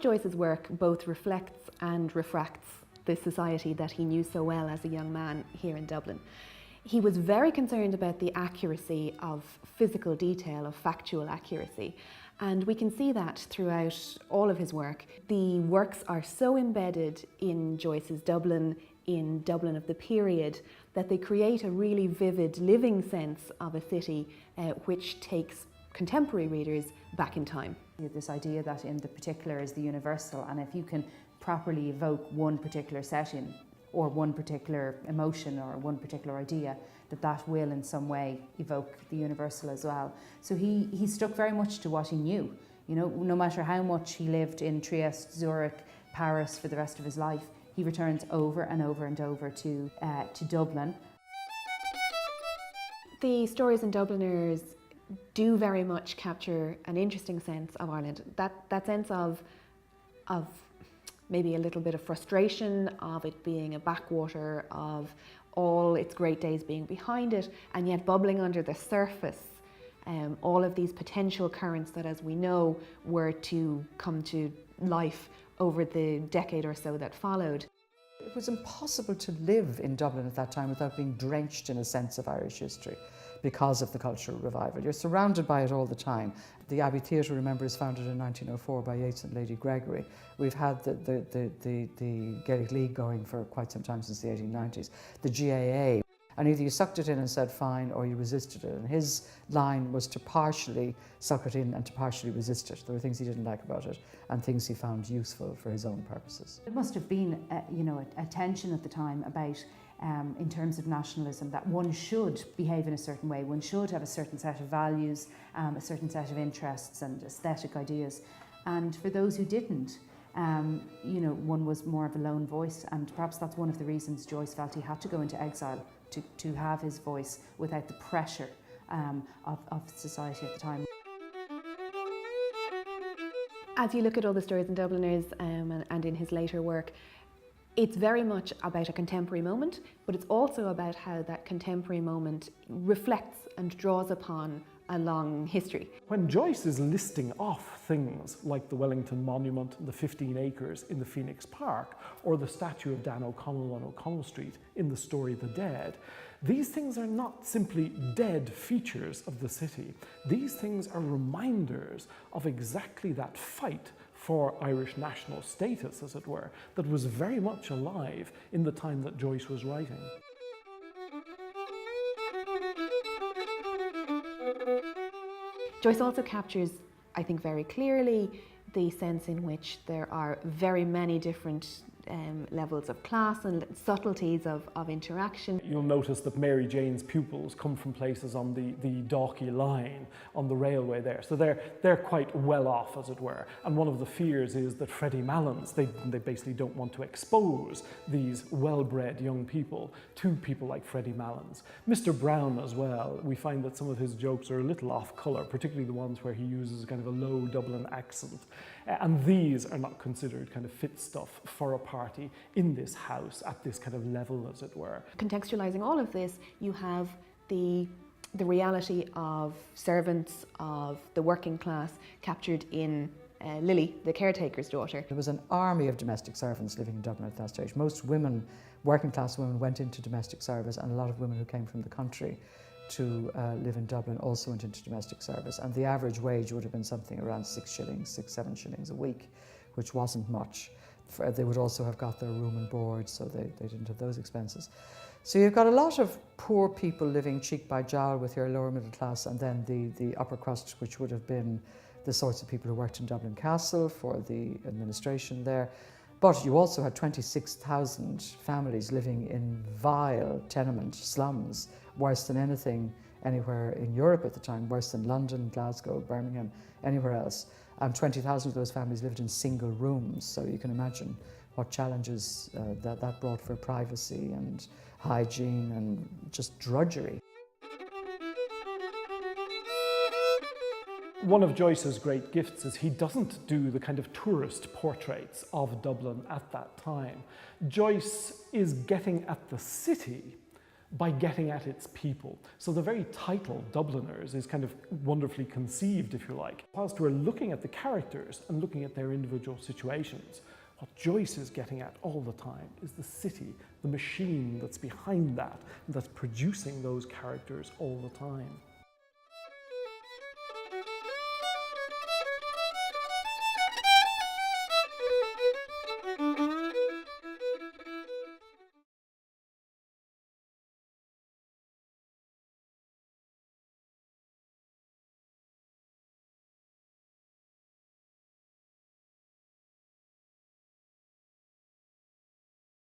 Joyce's work both reflects and refracts the society that he knew so well as a young man here in Dublin. He was very concerned about the accuracy of physical detail, of factual accuracy, and we can see that throughout all of his work. The works are so embedded in Joyce's Dublin, in Dublin of the period, that they create a really vivid, living sense of a city which takes contemporary readers back in time. This idea that in the particular is the universal, and if you can properly evoke one particular setting or one particular emotion or one particular idea, that will in some way evoke the universal as well. So he stuck very much to what he knew. You know, no matter how much he lived in Trieste, Zurich, Paris for the rest of his life, he returns over and over and over to Dublin. The stories in Dubliners do very much capture an interesting sense of Ireland. That sense of maybe a little bit of frustration, of it being a backwater, of all its great days being behind it, and yet bubbling under the surface, all of these potential currents that, as we know, were to come to life over the decade or so that followed. It was impossible to live in Dublin at that time without being drenched in a sense of Irish history because of the cultural revival. You're surrounded by it all the time. The Abbey Theatre, remember, is founded in 1904 by Yeats and Lady Gregory. We've had the Gaelic League going for quite some time, since the 1890s. The GAA. And either you sucked it in and said fine, or you resisted it. And his line was to partially suck it in and to partially resist it. There were things he didn't like about it and things he found useful for his own purposes. There must have been a tension at the time about, in terms of nationalism, that one should behave in a certain way. One should have a certain set of values, a certain set of interests and aesthetic ideas. And for those who didn't, one was more of a lone voice. And perhaps that's one of the reasons Joyce felt he had to go into exile, to have his voice without the pressure of society at the time. As you look at all the stories in Dubliners and in his later work, it's very much about a contemporary moment, but it's also about how that contemporary moment reflects and draws upon a long history. When Joyce is listing off things like the Wellington Monument, the 15 acres in the Phoenix Park, or the statue of Dan O'Connell on O'Connell Street in the story The Dead, these things are not simply dead features of the city. These things are reminders of exactly that fight for Irish national status, as it were, that was very much alive in the time that Joyce was writing. Joyce also captures, I think, very clearly the sense in which there are very many different levels of class and subtleties of interaction. You'll notice that Mary Jane's pupils come from places on the Dalkey line, on the railway there. So they're quite well off, as it were. And one of the fears is that Freddie Malins, they basically don't want to expose these well-bred young people to people like Freddie Malins. Mr. Brown as well, we find that some of his jokes are a little off colour, particularly the ones where he uses kind of a low Dublin accent. And these are not considered kind of fit stuff for a party in this house at this kind of level, as it were. Contextualising all of this, you have the reality of servants, of the working class, captured in Lily, the caretaker's daughter. There was an army of domestic servants living in Dublin at that stage. Most women, working class women, went into domestic service, and a lot of women who came from the country to live in Dublin also went into domestic service, and the average wage would have been something around 6 shillings, 7 shillings a week, which wasn't much. They would also have got their room and board, so they didn't have those expenses. So you've got a lot of poor people living cheek by jowl with your lower middle class, and then the upper crust, which would have been the sorts of people who worked in Dublin Castle for the administration there. But you also had 26,000 families living in vile tenement slums, worse than anything anywhere in Europe at the time, worse than London, Glasgow, Birmingham, anywhere else. And 20,000 of those families lived in single rooms, so you can imagine what challenges that brought for privacy and hygiene and just drudgery. One of Joyce's great gifts is he doesn't do the kind of tourist portraits of Dublin at that time. Joyce is getting at the city, by getting at its people. So the very title, Dubliners, is kind of wonderfully conceived, if you like. Whilst we're looking at the characters and looking at their individual situations, what Joyce is getting at all the time is the city, the machine that's behind that, that's producing those characters all the time.